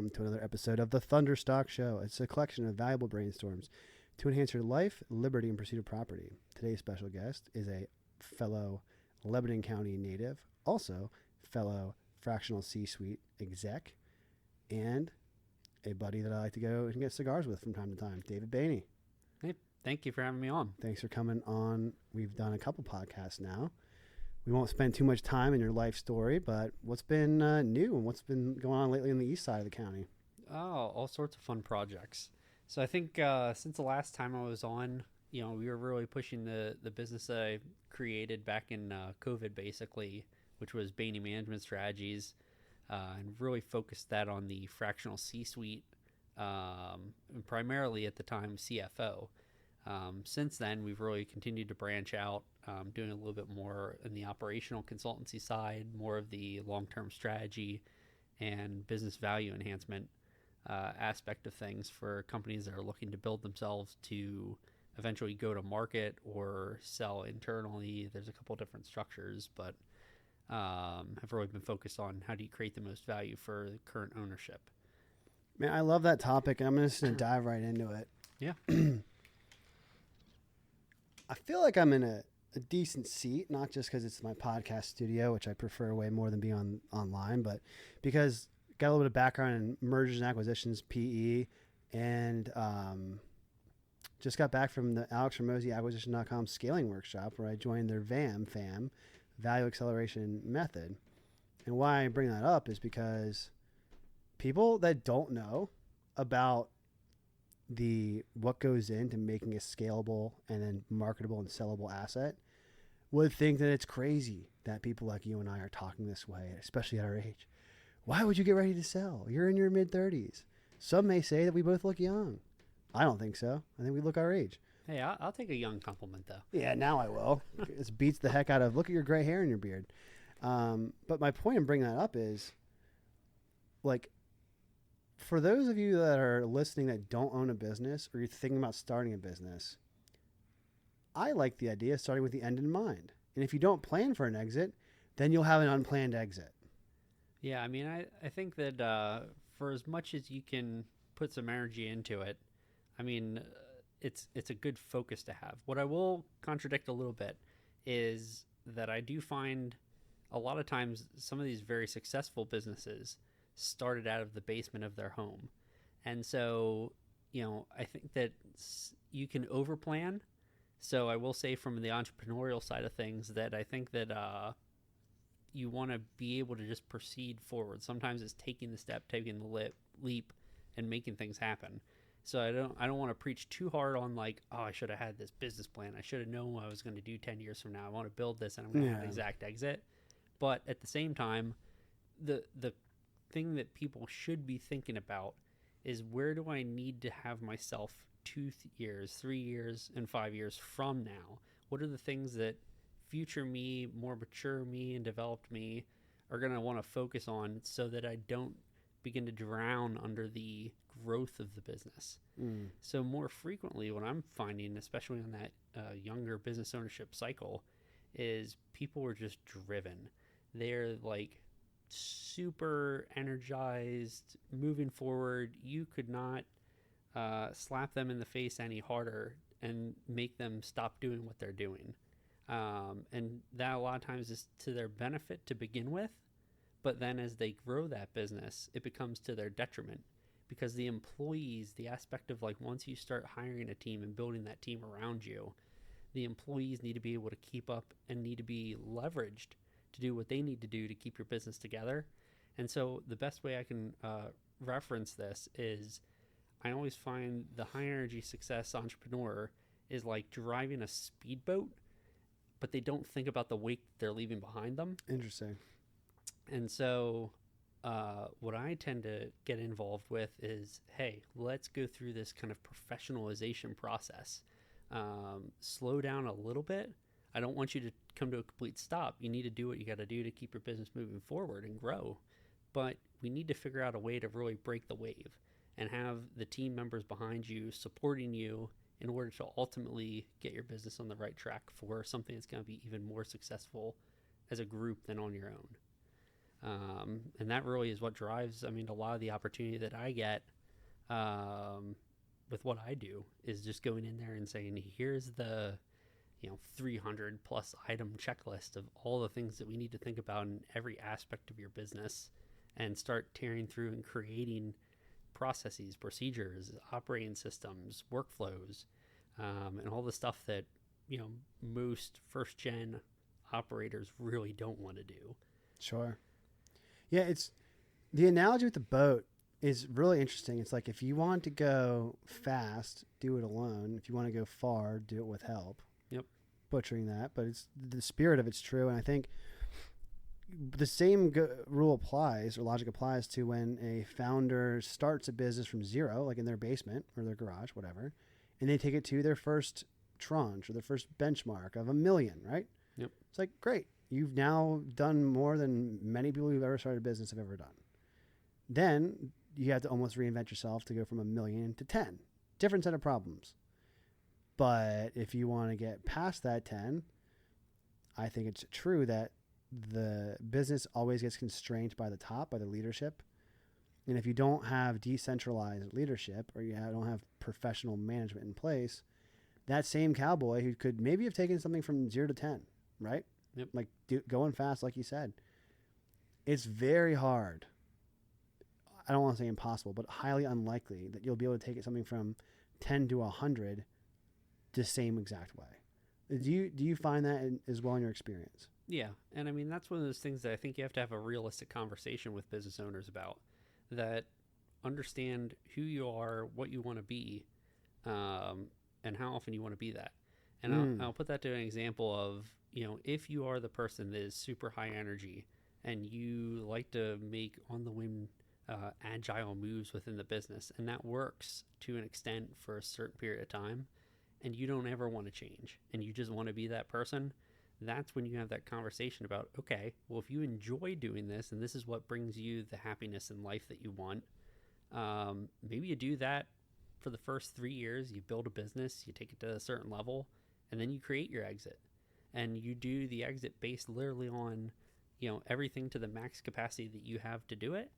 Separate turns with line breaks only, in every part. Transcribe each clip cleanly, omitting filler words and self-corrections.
welcome to another episode of the Thunderstock Show. It's a collection of valuable brainstorms to enhance your life, liberty, and pursuit of property. Today's special guest is a fellow Lebanon County native, also fellow fractional C-suite exec, and a buddy that I like to go and get cigars with from time to time, David Behney.
Hey, thank you for having me on.
Thanks for coming on. We've done a couple podcasts now. We won't spend too much time in your life story, but what's been new and what's been going on lately on the east side of the county?
Oh, all sorts of fun projects. So I think since the last time I was on, we were really pushing the business that I created back in COVID, basically, which was Behney Management Strategies, and really focused that on the fractional C-suite, and primarily at the time CFO. Since then, we've really continued to branch out, doing a little bit more in the operational consultancy side, more of the long-term strategy and business value enhancement aspect of things for companies that are looking to build themselves to eventually go to market or sell internally. There's a couple different structures, but have really been focused on how do you create the most value for the current ownership.
Man, I love that topic, and I'm just going to dive right into it.
Yeah.
I feel like I'm in a decent seat, not just because it's my podcast studio, which I prefer way more than being online, but because I got a little bit of background in mergers and acquisitions, PE, and just got back from the Alex Ramosi Acquisition.com scaling workshop where I joined their FAM, Value Acceleration Method. And why I bring that up is because people that don't know about what goes into making a scalable and then marketable and sellable asset would think that it's crazy that people like you and I are talking this way, especially at our age. Why would you get ready to sell? You're in your mid-30s. Some may say that we both look young. I don't think so. I think we look our age.
Hey, I'll take a young compliment, though.
Yeah, now I will. This beats the heck out of, look at your gray hair and your beard. But my point in bringing that up is, like, for those of you that are listening that don't own a business or you're thinking about starting a business, I like the idea of starting with the end in mind. And if you don't plan for an exit, then you'll have an unplanned exit.
Yeah, I mean, I think that for as much as you can put some energy into it, I mean, it's a good focus to have. What I will contradict a little bit is that I do find a lot of times some of these very successful businesses started out of the basement of their home. And so, I think that you can overplan. So I will say from the entrepreneurial side of things that I think that you want to be able to just proceed forward. Sometimes it's taking the step, taking the leap, and making things happen. So I don't want to preach too hard on like, oh, I should have had this business plan. I should have known what I was going to do 10 years from now. I want to build this and I'm going to have an exact exit. But at the same time, the thing that people should be thinking about is where do I need to have myself 2 years, 3 years, and 5 years from now? What are the things that future me, more mature me, and developed me are going to want to focus on so that I don't begin to drown under the growth of the business? So more frequently what I'm finding, especially on that younger business ownership cycle, is people are just driven. They're like super energized, moving forward. You could not slap them in the face any harder and make them stop doing what they're doing. And that a lot of times is to their benefit to begin with, but then as they grow that business, it becomes to their detriment because the employees, the aspect of like once you start hiring a team and building that team around you, the employees need to be able to keep up and need to be leveraged to do what they need to do to keep your business together. And so the best way I can reference this is I always find the high energy success entrepreneur is like driving a speedboat, but they don't think about the wake they're leaving behind them.
Interesting.
And so what I tend to get involved with is, hey, let's go through this kind of professionalization process. Slow down a little bit. I don't want you to come to a complete stop. You need to do what you got to do to keep your business moving forward and grow. But we need to figure out a way to really break the wave and have the team members behind you supporting you in order to ultimately get your business on the right track for something that's going to be even more successful as a group than on your own. And that really is what drives, I mean, a lot of the opportunity that I get with what I do is just going in there and saying, here's the 300 plus item checklist of all the things that we need to think about in every aspect of your business, and start tearing through and creating processes, procedures, operating systems, workflows, and all the stuff that most first gen operators really don't want to do.
Sure. Yeah, it's the analogy with the boat is really interesting. It's like if you want to go fast, do it alone. If you want to go far, do it with help.
Yep.
Butchering that, but it's the spirit of it's true, and I think the same rule applies, or logic applies, to when a founder starts a business from zero, like in their basement or their garage, whatever, and they take it to their first tranche or their first benchmark of $1 million, right?
Yep.
It's like, great. You've now done more than many people who've ever started a business have ever done. Then you have to almost reinvent yourself to go from $1 million to 10. Different set of problems. But if you want to get past that 10, I think it's true that the business always gets constrained by the top, by the leadership. And if you don't have decentralized leadership, or you don't have professional management in place, that same cowboy who could maybe have taken something from 0 to 10, right?
Yep.
Like going fast, like you said, it's very hard. I don't want to say impossible, but highly unlikely that you'll be able to take something from 10 to 100 the same exact way. Do you find that as well in your experience?
Yeah, and I mean, that's one of those things that I think you have to have a realistic conversation with business owners about, that understand who you are, what you want to be, and how often you want to be that. And I'll put that to an example of, if you are the person that is super high energy and you like to make on the whim agile moves within the business, and that works to an extent for a certain period of time, and you don't ever want to change and you just want to be that person, that's when you have that conversation about, okay, well, if you enjoy doing this and this is what brings you the happiness in life that you want, maybe you do that for the first 3 years. You build a business, you take it to a certain level, and then you create your exit. And you do the exit based literally on, everything to the max capacity that you have to do it.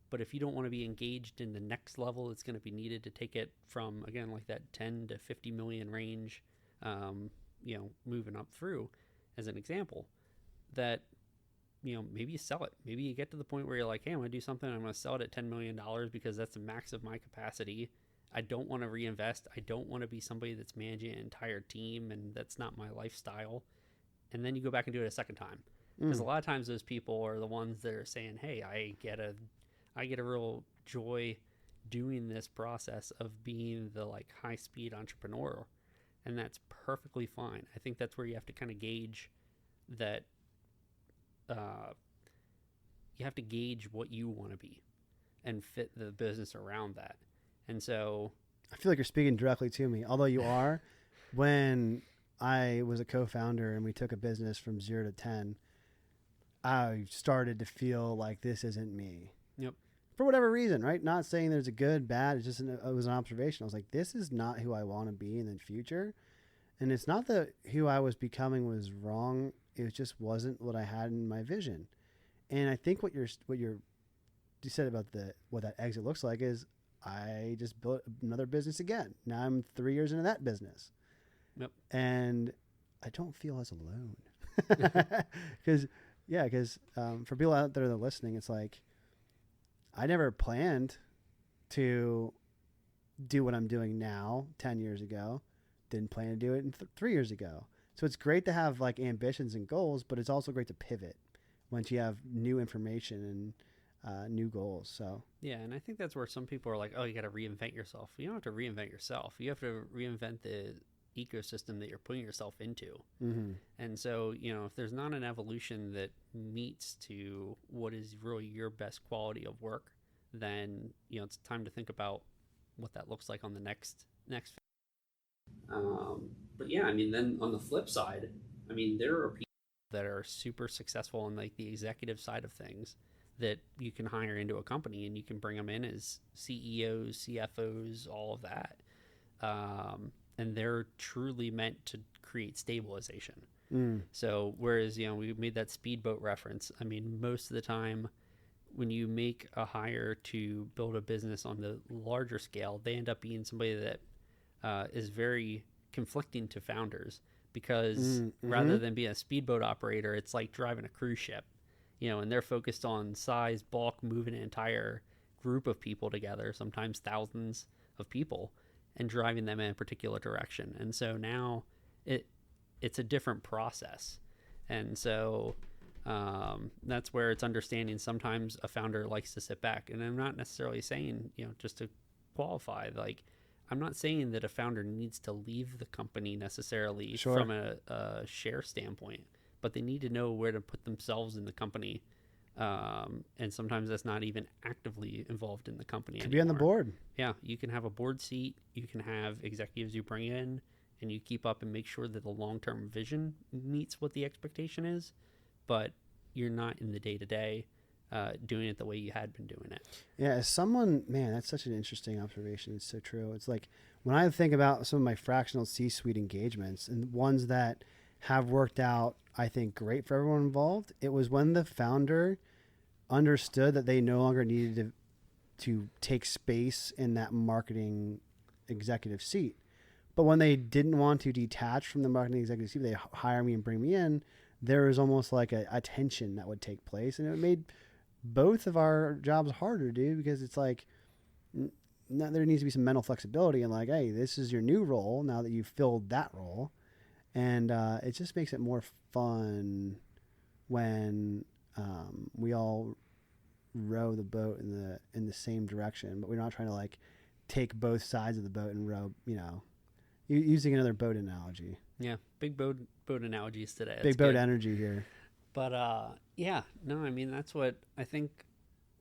But if you don't want to be engaged in the next level that's going to be needed to take it from, again, like that 10 to 50 million range, moving up through, as an example, that, maybe you sell it. Maybe you get to the point where you're like, hey, I'm going to do something. I'm going to sell it at $10 million because that's the max of my capacity. I don't want to reinvest. I don't want to be somebody that's managing an entire team, and that's not my lifestyle. And then you go back and do it a second time. Because a lot of times those people are the ones that are saying, hey, I get a real joy doing this process of being the high speed entrepreneur. And that's perfectly fine. I think that's where you have to kind of gauge that. You have to gauge what you want to be and fit the business around that. And so
I feel like you're speaking directly to me, although you are. When I was a co-founder and we took a business from 0 to 10, I started to feel like this isn't me.
Yep.
For whatever reason, right? Not saying there's a good, bad. It's just it was an observation. I was like, this is not who I want to be in the future. And it's not that who I was becoming was wrong. It just wasn't what I had in my vision. And I think what you said about what that exit looks like is I just built another business again. Now I'm 3 years into that business.
Yep.
And I don't feel as alone. Because for people out there that are listening, it's like, I never planned to do what I'm doing now 10 years ago. Didn't plan to do it 3 years ago. So it's great to have ambitions and goals, but it's also great to pivot once you have new information and new goals. So
yeah, and I think that's where some people are like, oh, you got to reinvent yourself. You don't have to reinvent yourself. You have to reinvent the ecosystem that you're putting yourself into.
Mm-hmm.
And so, if there's not an evolution that meets to what is really your best quality of work, then, it's time to think about what that looks like on the next. But yeah, I mean, then on the flip side, I mean, there are people that are super successful on the executive side of things that you can hire into a company, and you can bring them in as CEOs, CFOs, all of that. And they're truly meant to create stabilization. So whereas, we made that speedboat reference. I mean, most of the time when you make a hire to build a business on the larger scale, they end up being somebody that is very conflicting to founders, because rather than being a speedboat operator, it's like driving a cruise ship, and they're focused on size, bulk, moving an entire group of people together, sometimes thousands of people, and driving them in a particular direction. And so now it's a different process. And so that's where it's understanding sometimes a founder likes to sit back. And I'm not necessarily saying, just to qualify, like, I'm not saying that a founder needs to leave the company necessarily from a share standpoint, but they need to know where to put themselves in the company. And sometimes that's not even actively involved in the company
Could
anymore.
be on the board.
Yeah, you can have a board seat. You can have executives you bring in, and you keep up and make sure that the long-term vision meets what the expectation is, but you're not in the day-to-day doing it the way you had been doing it.
Yeah, as someone, man, that's such an interesting observation. It's so true. It's like when I think about some of my fractional C-suite engagements and ones that have worked out, I think, great for everyone involved, it was when the founder understood that they no longer needed to take space in that marketing executive seat. But when they didn't want to detach from the marketing executive seat, they hire me and bring me in, there was almost like a tension that would take place. And it made both of our jobs harder to do, because it's like, there needs to be some mental flexibility and like, hey, this is your new role now that you've filled that role. And it just makes it more fun when we all row the boat in the same direction, but we're not trying to like take both sides of the boat and row, using another boat analogy.
Yeah, big boat analogies today.
Big boat energy here.
But yeah, no, I mean, that's what I think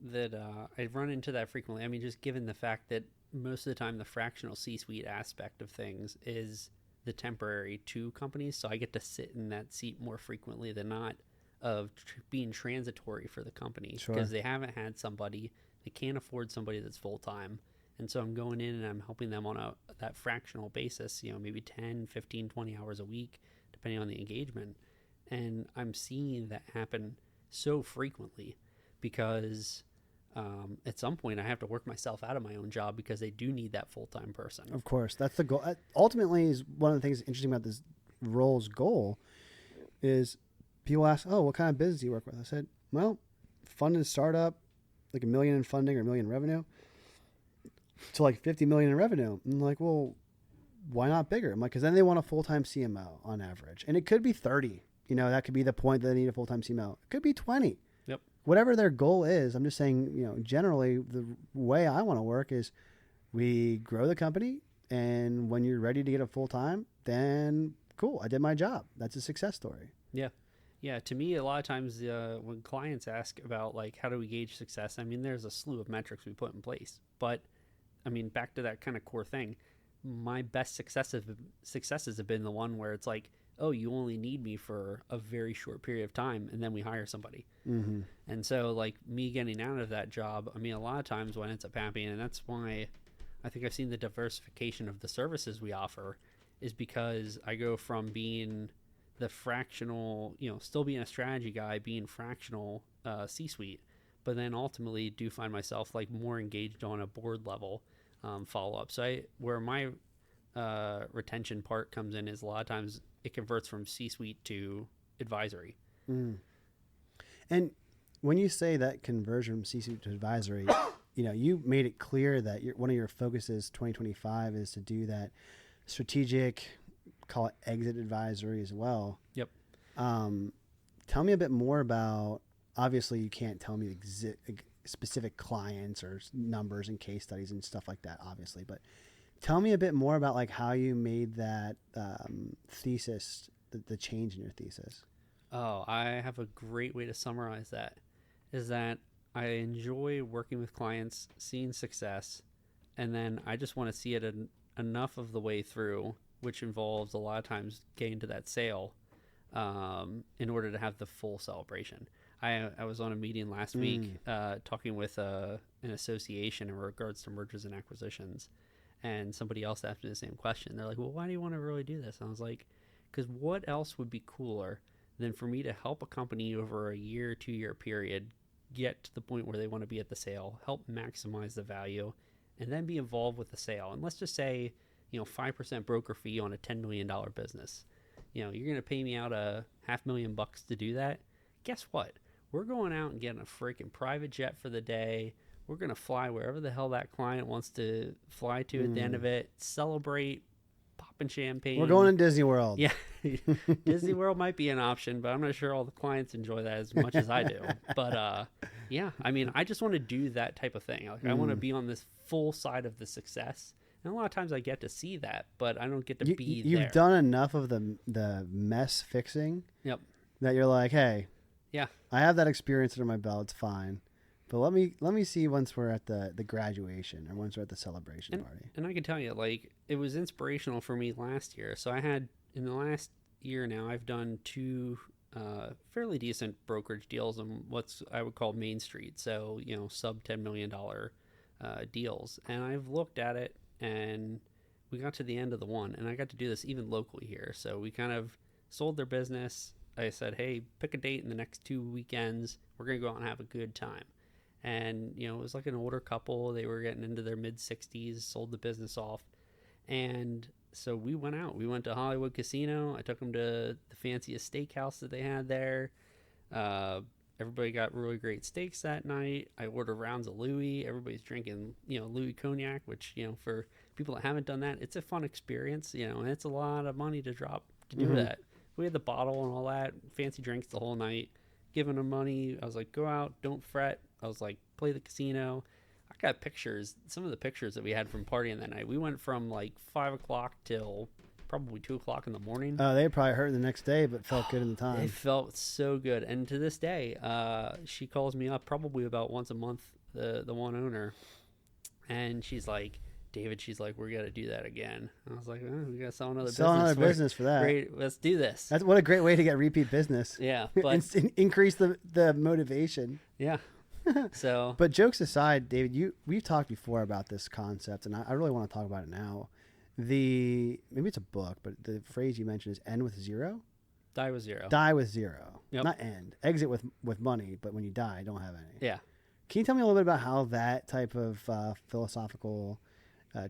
that I run into that frequently. I mean, just given the fact that most of the time the fractional C-suite aspect of things is the temporary to companies, so I get to sit in that seat more frequently than not, of being transitory for the company, because they haven't had somebody, they can't afford somebody that's full-time, and so I'm going in and I'm helping them on that fractional basis, maybe 10, 15, 20 hours a week, depending on the engagement. And I'm seeing that happen so frequently because at some point I have to work myself out of my own job, because they do need that full-time person.
Of course, that's the goal. Ultimately, is one of the things interesting about this role's goal is people ask, oh, what kind of business do you work with? I said, well, funded startup, like $1 million in funding or $1 million in revenue, to like $50 million in revenue. And I'm like, well, why not bigger? I'm like, because then they want a full-time CMO on average. And it could be 30. That could be the point that they need a full-time CMO. It could be 20.
Yep.
Whatever their goal is, I'm just saying, generally the way I want to work is we grow the company, and when you're ready to get a full-time, then cool, I did my job. That's a success story.
Yeah. Yeah, to me, a lot of times when clients ask about, like, how do we gauge success, I mean, there's a slew of metrics we put in place. But, I mean, back to that kind of core thing, my best successes have been the one where it's like, oh, you only need me for a very short period of time, and then we hire somebody.
Mm-hmm.
And so, like, me getting out of that job, I mean, a lot of times what ends up happening, and that's why I think I've seen the diversification of the services we offer, is because I go from being the fractional, still being a strategy guy, being fractional C-suite, but then ultimately do find myself like more engaged on a board level follow-up. So where my retention part comes in is a lot of times it converts from C-suite to advisory.
Mm. And when you say that conversion from C-suite to advisory, you made it clear that one of your focuses 2025 is to do that strategic, call it exit advisory as well.
Yep.
Tell me a bit more about, obviously you can't tell me specific clients or numbers and case studies and stuff like that, obviously, but tell me a bit more about like how you made that thesis, the change in your thesis.
Oh, I have a great way to summarize that, is that I enjoy working with clients, seeing success, and then I just want to see it enough of the way through, which involves a lot of times getting to that sale in order to have the full celebration. I was on a meeting last week talking with an association in regards to mergers and acquisitions, and somebody else asked me the same question. They're like, well, why do you want to really do this? And I was like, Because what else would be cooler than for me to help a company over a year, 2 year period get to the point where they want to be at the sale, help maximize the value, and then be involved with the sale. And let's just say, 5% broker fee on a $10 million business. You're going to pay me out $500,000 to do that. Guess what? We're going out and getting a freaking private jet for the day. We're going to fly wherever the hell that client wants to fly to at the end of it, celebrate, popping champagne.
We're going to Disney World.
Yeah. Disney World might be an option, but I'm not sure all the clients enjoy that as much as I do. But yeah, I mean, I just want to do that type of thing. Like I want to be on this full side of the success. And a lot of times I get to see that, but I don't get to be there.
You've done enough of the mess fixing that you're like, hey,
yeah,
I have that experience under my belt. It's fine. But let me see once we're at the graduation or once we're at the celebration party.
And I can tell you, like, it was inspirational for me last year. So I had, in the last year now, I've done 2 fairly decent brokerage deals on what's I would call Main Street. So, sub $10 million deals. And I've looked at it, and we got to the end of the one, and I got to do this even locally here. So we kind of sold their business. I said, hey, pick a date in the next 2 weekends. We're going to go out and have a good time. And, it was like an older couple. They were getting into their mid-60s, sold the business off. And so we went out. We went to Hollywood Casino. I took them to the fanciest steakhouse that they had there. Everybody got really great steaks that night. I ordered rounds of Louis. Everybody's drinking, Louis cognac, which, for people that haven't done that, it's a fun experience, and it's a lot of money to drop to do that. We had the bottle and all that, fancy drinks the whole night, giving them money. I was like, go out, don't fret. I was like, play the casino. I got pictures, some of the pictures that we had from partying that night. We went from like 5 o'clock till probably 2 o'clock in the morning.
Oh, they probably hurt the next day, but felt good in the time.
It felt so good. And to this day, she calls me up probably about once a month, the one owner. And she's like, David, we're going to do that again. And I was like, we got to sell another
business for that.
Great, let's do this.
That's what a great way to get repeat business.
Yeah. But
increase the motivation.
Yeah. So,
but jokes aside, David, we've talked before about this concept, and I really want to talk about it now. Maybe it's a book, but the phrase you mentioned is end with zero.
Die with zero.
Die with zero.
Yep.
Not end. Exit with money, but when you die, don't have any.
Yeah.
Can you tell me a little bit about how that type of philosophical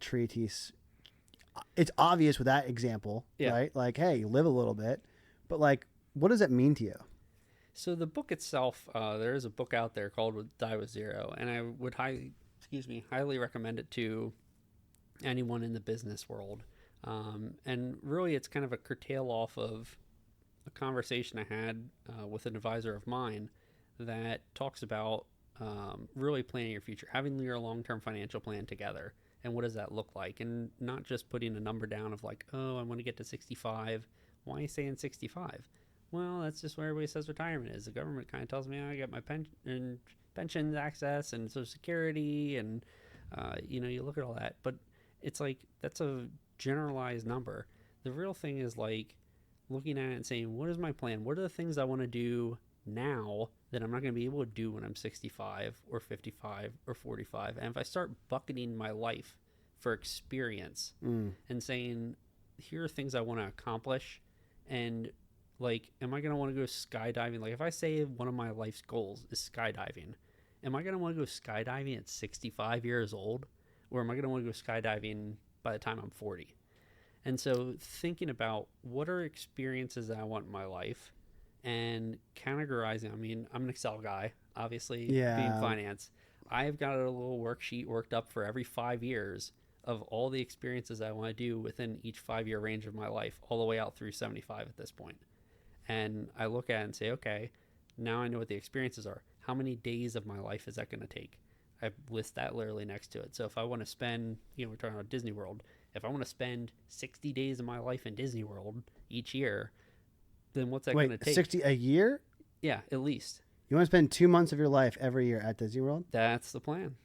treatise? It's obvious with that example, right? Like, hey, live a little bit, but like, what does that mean to you?
So the book itself, there is a book out there called Die with Zero, and I would highly recommend it to anyone in the business world. And really, it's kind of a curtail off of a conversation I had with an advisor of mine that talks about really planning your future, having your long-term financial plan together, and what does that look like, and not just putting a number down of like, oh, I want to get to 65. Why are you saying 65? Well, that's just where everybody says retirement is. The government kind of tells me, I got my pension access and Social Security, and you look at all that, but it's like that's a generalized number. The real thing is like looking at it and saying, what is my plan? What are the things I want to do now that I'm not going to be able to do when I'm 65 or 55 or 45? And if I start bucketing my life for experience and saying, here are things I want to accomplish, and like, am I going to want to go skydiving? Like, if I say one of my life's goals is skydiving, am I going to want to go skydiving at 65 years old? Or am I going to want to go skydiving by the time I'm 40? And so thinking about what are experiences that I want in my life and categorizing. I mean, I'm an Excel guy, obviously, being finance. I've got a little worksheet worked up for every 5 years of all the experiences I want to do within each 5-year range of my life, all the way out through 75 at this point. And I look at it and say, okay, now I know what the experiences are. How many days of my life is that going to take? I list that literally next to it. So if I want to spend, we're talking about Disney World. If I want to spend 60 days of my life in Disney World each year, then what's that going to take?
60 a year?
Yeah, at least.
You want to spend 2 months of your life every year at Disney World?
That's the plan.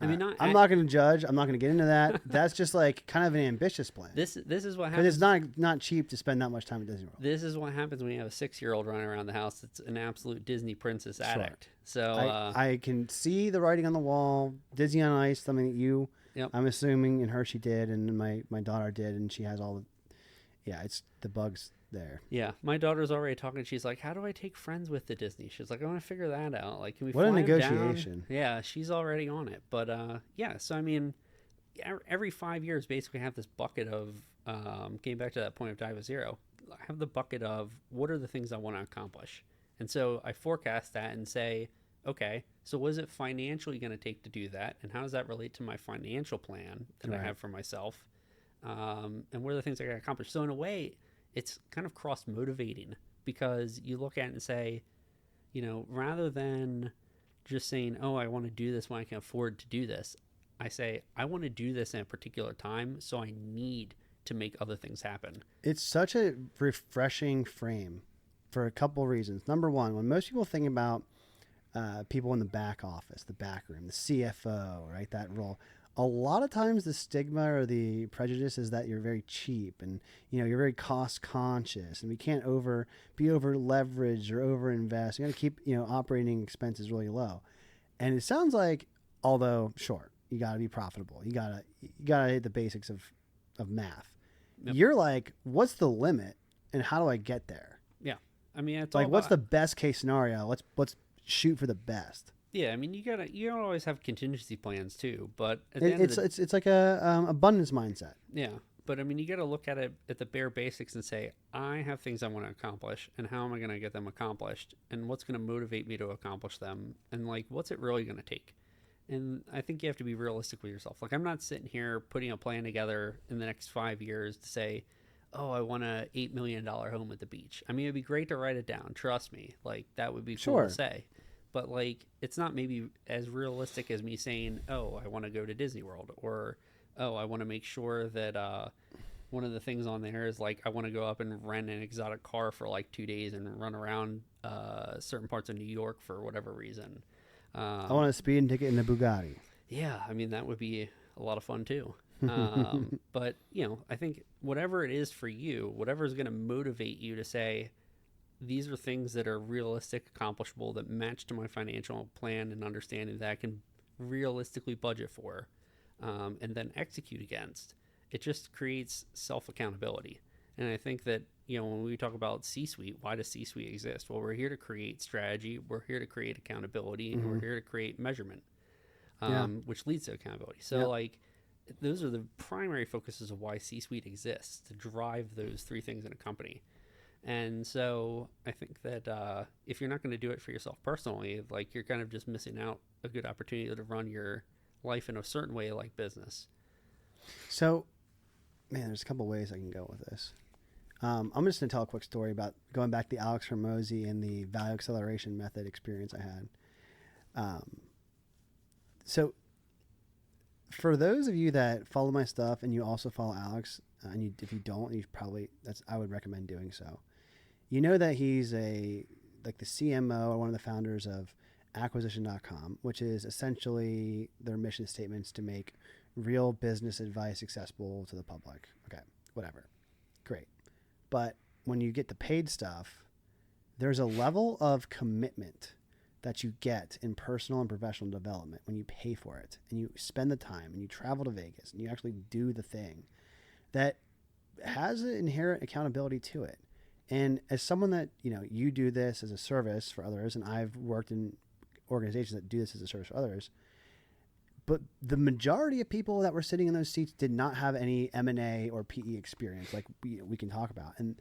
I mean,
I'm not going to judge. I'm not going to get into that. That's just like kind of an ambitious plan.
This is what happens.
Because it's not cheap to spend that much time at Disney World.
This is what happens when you have a 6-year-old running around the house that's an absolute Disney princess addict. So
I can see the writing on the wall. Disney on Ice, something that you, I'm assuming, and Hershey did, and my daughter did, and she has all the Yeah, it's the bugs there.
Yeah, my daughter's already talking. She's like, "How do I take friends with to Disney?" She's like, "I want to figure that out. Like, can we
What a
fly them down?"
negotiation.
Yeah, she's already on it. But yeah. So I mean, every 5 years, basically, have this bucket of getting back to that point of die with zero. I have the bucket of what are the things I want to accomplish, and so I forecast that and say, okay, so what is it financially going to take to do that, and how does that relate to my financial plan that I have for myself, and what are the things I got to accomplish? So in a way, it's kind of cross motivating because you look at it and say, rather than just saying, oh, I want to do this when I can afford to do this, I say, I want to do this in a particular time, so I need to make other things happen.
It's such a refreshing frame for a couple reasons. Number one, when most people think about people in the back office, the back room, the CFO, right, that role, a lot of times the stigma or the prejudice is that you're very cheap and you're very cost conscious and we can't be over leveraged or over invest. You got to keep operating expenses really low. And it sounds like, although sure, you got to be profitable, you got to hit the basics of math. Yep. You're like, what's the limit and how do I get there?
Yeah, I mean, it's
like what's the best case scenario? Let's shoot for the best.
Yeah, I mean, you gotta always have contingency plans too, but
it's like a abundance mindset.
Yeah, but I mean, you gotta look at it at the bare basics and say, I have things I want to accomplish, and how am I gonna get them accomplished, and what's gonna motivate me to accomplish them, and like, what's it really gonna take? And I think you have to be realistic with yourself. Like, I'm not sitting here putting a plan together in the next 5 years to say, oh, I want a $8 million home at the beach. I mean, it'd be great to write it down. Trust me, like that would be cool to say. But like, it's not maybe as realistic as me saying, oh, I want to go to Disney World, or, oh, I want to make sure that one of the things on there is like, I want to go up and rent an exotic car for like 2 days and run around certain parts of New York for whatever reason.
I want a speeding ticket in a Bugatti.
Yeah, I mean, that would be a lot of fun too. But, I think whatever it is for you, whatever is going to motivate you to say, these are things that are realistic, accomplishable, that match to my financial plan and understanding that I can realistically budget for, and then execute against. It just creates self-accountability. And I think that, when we talk about C-suite, why does C-suite exist? Well, we're here to create strategy, we're here to create accountability, and we're here to create measurement, which leads to accountability. So like, those are the primary focuses of why C-suite exists, to drive those three things in a company. And so I think that if you're not going to do it for yourself personally, like, you're kind of just missing out a good opportunity to run your life in a certain way, like business.
So, man, there's a couple ways I can go with this. I'm just going to tell a quick story about going back to the Alex Hormozy and the value acceleration method experience I had. So for those of you that follow my stuff and you also follow Alex, and if you don't, I would recommend doing so. You know that he's the CMO or one of the founders of acquisition.com, which is essentially their mission statements to make real business advice accessible to the public. Okay, whatever. Great. But when you get the paid stuff, there's a level of commitment that you get in personal and professional development when you pay for it and you spend the time and you travel to Vegas and you actually do the thing that has an inherent accountability to it. And as someone that, you do this as a service for others, and I've worked in organizations that do this as a service for others, but the majority of people that were sitting in those seats did not have any M&A or PE experience like we can talk about. And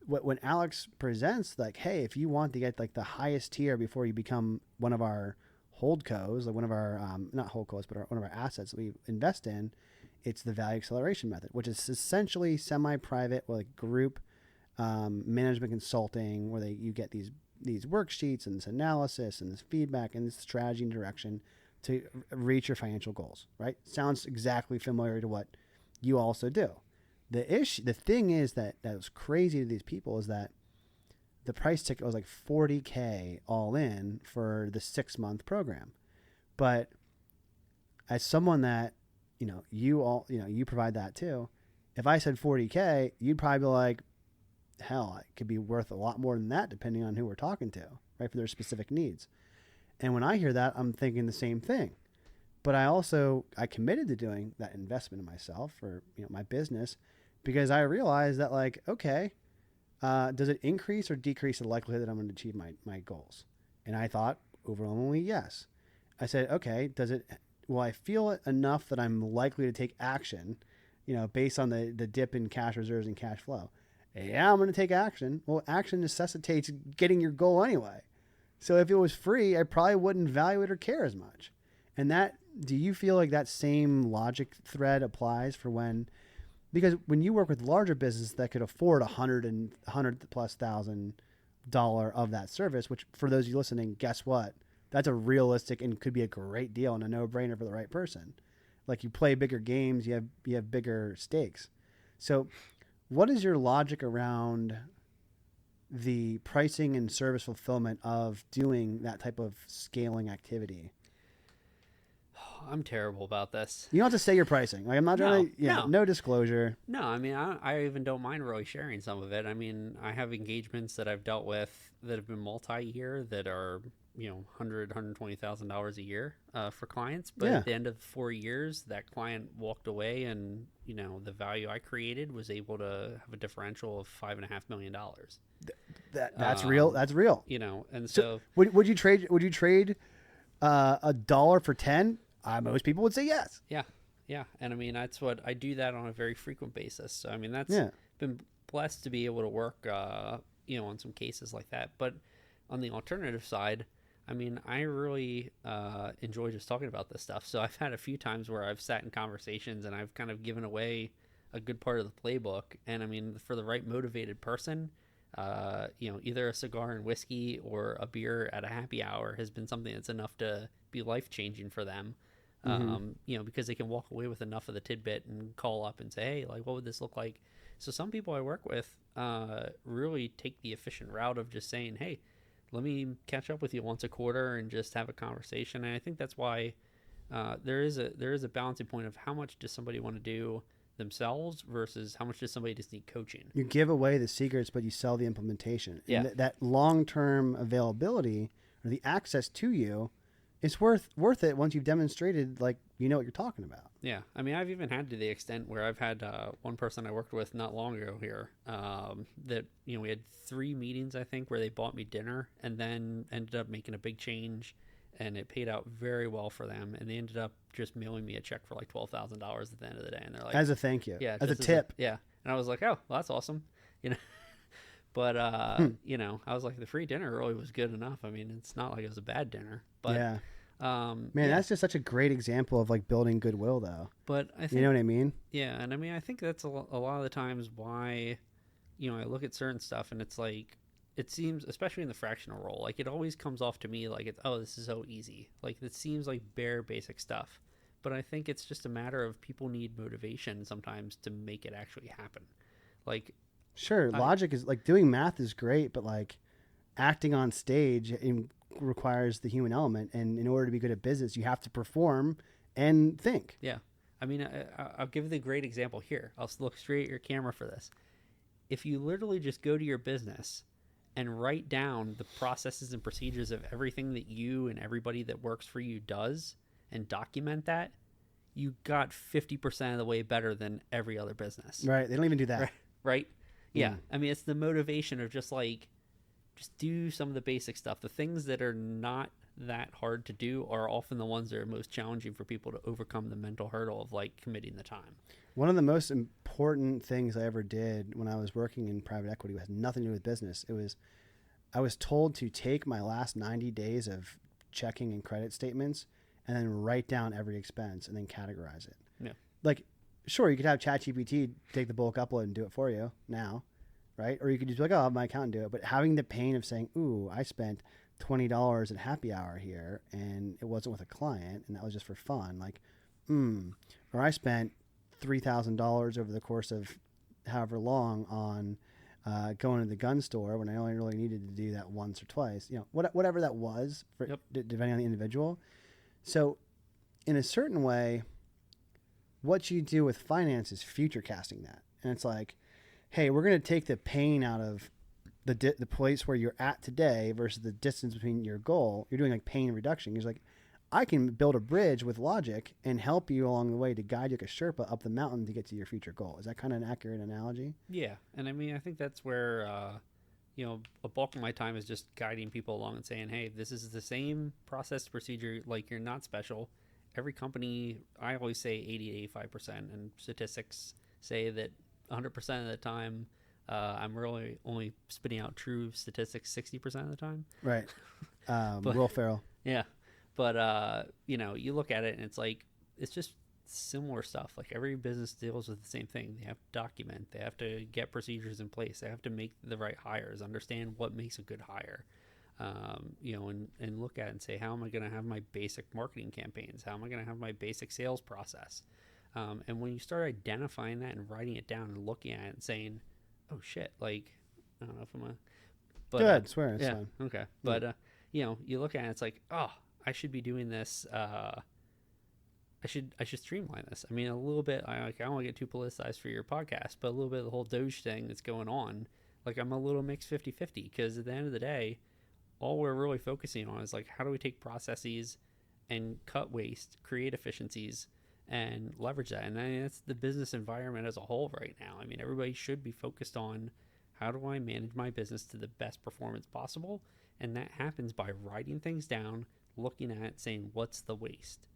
when Alex presents, like, hey, if you want to get like the highest tier before you become one of our holdcos, like one of our, not holdcos, but one of our assets that we invest in, it's the value acceleration method, which is essentially semi-private or like group management consulting, where you get these worksheets and this analysis and this feedback and this strategy and direction to reach your financial goals, right? Sounds exactly familiar to what you also do. The thing is that was crazy to these people is that the price ticket was like $40K all in for the 6-month program. But as someone that, you provide that too, if I said $40K, you'd probably be like, hell, it could be worth a lot more than that depending on who we're talking to, right, for their specific needs. And when I hear that, I'm thinking the same thing. But I committed to doing that investment in myself or my business because I realized that like, okay, does it increase or decrease the likelihood that I'm going to achieve my goals? And I thought overwhelmingly yes. I said, okay, will I feel it enough that I'm likely to take action, based on the dip in cash reserves and cash flow? Yeah, I'm going to take action. Well, action necessitates getting your goal anyway. So if it was free, I probably wouldn't value it or care as much. And do you feel like that same logic thread applies for because when you work with larger businesses that could afford $100,000+ of that service, which for those of you listening, guess what? That's a realistic and could be a great deal and a no-brainer for the right person. Like, you play bigger games, you have bigger stakes. So what is your logic around the pricing and service fulfillment of doing that type of scaling activity?
I'm terrible about this.
You don't have to say your pricing. Like, I'm not trying to, no disclosure.
No, I mean, I even don't mind really sharing some of it. I mean, I have engagements that I've dealt with that have been multi-year that are, $120,000 a year for clients. But at the end of 4 years, that client walked away and, the value I created was able to have a differential of $5.5 million.
That's real. That's real.
And so
would you trade a dollar for 10? Most people would say yes.
Yeah. And I mean, that's what I do that on a very frequent basis. So, I mean, that's been blessed to be able to work, on some cases like that. But on the alternative side, I mean, I really enjoy just talking about this stuff. So I've had a few times where I've sat in conversations and I've kind of given away a good part of the playbook. And I mean, for the right motivated person, either a cigar and whiskey or a beer at a happy hour has been something that's enough to be life-changing for them. Because they can walk away with enough of the tidbit and call up and say, hey, like, what would this look like? So some people I work with really take the efficient route of just saying, hey, let me catch up with you once a quarter and just have a conversation. And I think that's why there is a balancing point of how much does somebody want to do themselves versus how much does somebody just need coaching.
You give away the secrets, but you sell the implementation.
Yeah.
And that long-term availability or the access to you, it's worth it once you've demonstrated, like, what you're talking about.
Yeah. I mean, I've even had to the extent where I've had one person I worked with not long ago here that, we had 3 meetings, I think, where they bought me dinner and then ended up making a big change, and it paid out very well for them. And they ended up just mailing me a check for like $12,000 at the end of the day. And they're like,
as a thank you.
Yeah.
As a tip.
Yeah. And I was like, oh, well, that's awesome. But, I was like, the free dinner really was good enough. I mean, it's not like it was a bad dinner, but
yeah. That's just such a great example of like building goodwill though.
But I think,
you know what I mean?
Yeah. And I mean, I think that's a lot of the times why, I look at certain stuff and it's like, it seems, especially in the fractional role, like it always comes off to me like this is so easy. Like it seems like bare basic stuff. But I think it's just a matter of people need motivation sometimes to make it actually happen. Like,
sure, logic is like doing math is great, but like acting on stage requires the human element. And in order to be good at business, you have to perform and think.
Yeah. I mean, I'll give you the great example here. I'll look straight at your camera for this. If you literally just go to your business and write down the processes and procedures of everything that you and everybody that works for you does and document that, you got 50% of the way better than every other business.
Right. They don't even do that.
Right? Yeah. I mean, it's the motivation of just do some of the basic stuff. The things that are not that hard to do are often the ones that are most challenging for people to overcome the mental hurdle of like committing the time.
One of the most important things I ever did when I was working in private equity had nothing to do with business. I was told to take my last 90 days of checking and credit statements and then write down every expense and then categorize it.
Yeah.
Like, sure, you could have ChatGPT take the bulk upload and do it for you now, right? Or you could just be like, oh, I'll have my accountant do it. But having the pain of saying, ooh, I spent $20 at happy hour here and it wasn't with a client and that was just for fun. Like, or I spent $3,000 over the course of however long on going to the gun store when I only really needed to do that once or twice, whatever that was for, depending on the individual. So in a certain way, what you do with finance is future casting that. And it's like, hey, we're going to take the pain out of the place where you're at today versus the distance between your goal. You're doing like pain reduction. You're like, I can build a bridge with logic and help you along the way to guide you like a Sherpa up the mountain to get to your future goal. Is that kind of an accurate analogy?
Yeah, and I mean, I think that's where a bulk of my time is just guiding people along and saying, hey, this is the same process procedure. Like, you're not special. Every company, I always say 80 to 85%, and statistics say that 100% of the time, I'm really only spitting out true statistics 60% of the time.
Right.
But,
Will Ferrell.
Yeah. But, you look at it and it's like, it's just similar stuff. Like, every business deals with the same thing. They have to document, they have to get procedures in place, they have to make the right hires, understand what makes a good hire, and look at it and say, how am I going to have my basic marketing campaigns? How am I going to have my basic sales process? And when you start identifying that and writing it down and looking at it and saying, oh shit, like, I don't know if I'm a, but
good, swear. It's
yeah,
fine.
okay. But you look at it, it's like, oh, I should be doing this. I should streamline this. I mean, a little bit. I don't want to get too politicized for your podcast, but a little bit of the whole Doge thing that's going on. Like, I'm a little mixed 50-50, because at the end of the day, all we're really focusing on is like, how do we take processes and cut waste, create efficiencies, and leverage that. And I mean, that's the business environment as a whole right now. I mean, everybody should be focused on, how do I manage my business to the best performance possible? And that happens by writing things down, looking at it, saying, what's the waste?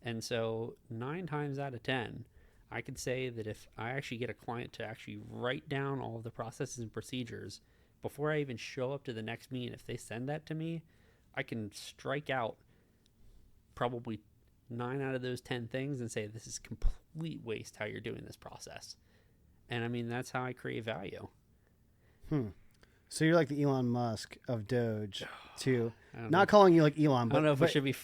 And so 9 times out of 10, I could say that if I actually get a client to actually write down all of the processes and procedures before I even show up to the next meeting, if they send that to me, I can strike out probably 9 out of those 10 things and say, this is complete waste how you're doing this process. And I mean, that's how I create value.
So you're like the Elon Musk of Doge, too. Not calling you like Elon, but
I don't know if it should be.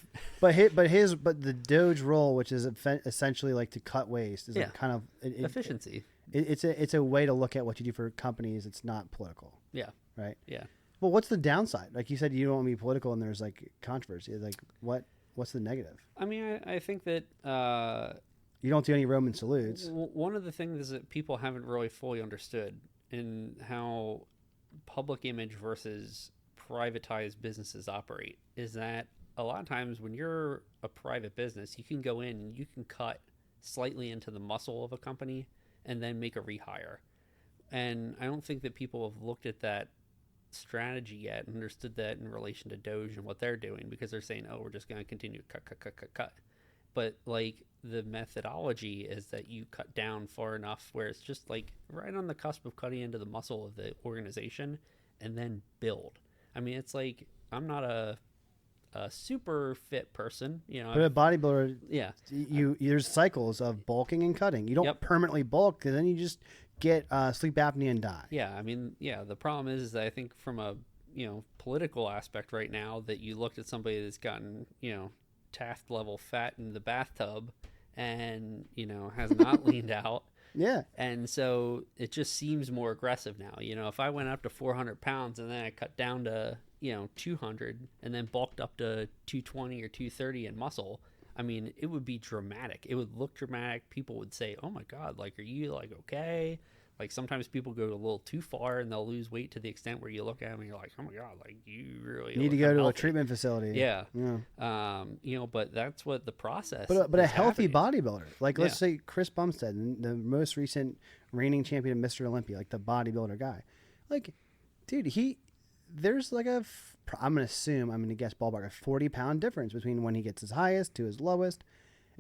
But the Doge role, which is essentially like to cut waste, is like kind of
efficiency.
It's a way to look at what you do for companies. It's not political.
Yeah.
Right.
Yeah.
Well, what's the downside? Like you said, you don't want to be political, and there's like controversy. Like what's the negative?
I mean, I think that
you don't do any Roman salutes.
One of the things that people haven't really fully understood in how public image versus privatized businesses operate is that a lot of times when you're a private business, you can go in and you can cut slightly into the muscle of a company and then make a rehire. And I don't think that people have looked at that strategy yet and understood that in relation to Doge and what they're doing, because they're saying, oh, we're just going to continue to cut. But like, the methodology is that you cut down far enough where it's just like right on the cusp of cutting into the muscle of the organization and then build. I mean, it's like, I'm not a super fit person,
but a bodybuilder, there's cycles of bulking and cutting. You don't permanently bulk, because then you just get sleep apnea and die.
Yeah, I mean, the problem is that I think from a political aspect right now, that you looked at somebody that's gotten Taft level fat in the bathtub and has not leaned out.
Yeah.
And so it just seems more aggressive now. If I went up to 400 pounds and then I cut down to 200 and then bulked up to 220 or 230 in muscle, I mean, it would be dramatic. It would look dramatic. People would say, oh my God, like, are you like okay? Like, sometimes people go a little too far and they'll lose weight to the extent where you look at them and you're like, oh my God, like, you really
need to go to a treatment facility.
Yeah. But that's what the process.
But a healthy bodybuilder, like let's say Chris Bumstead, the most recent reigning champion of Mr. Olympia, like the bodybuilder guy, like, dude, there's like I'm going to guess ballpark, a 40-pound difference between when he gets his highest to his lowest.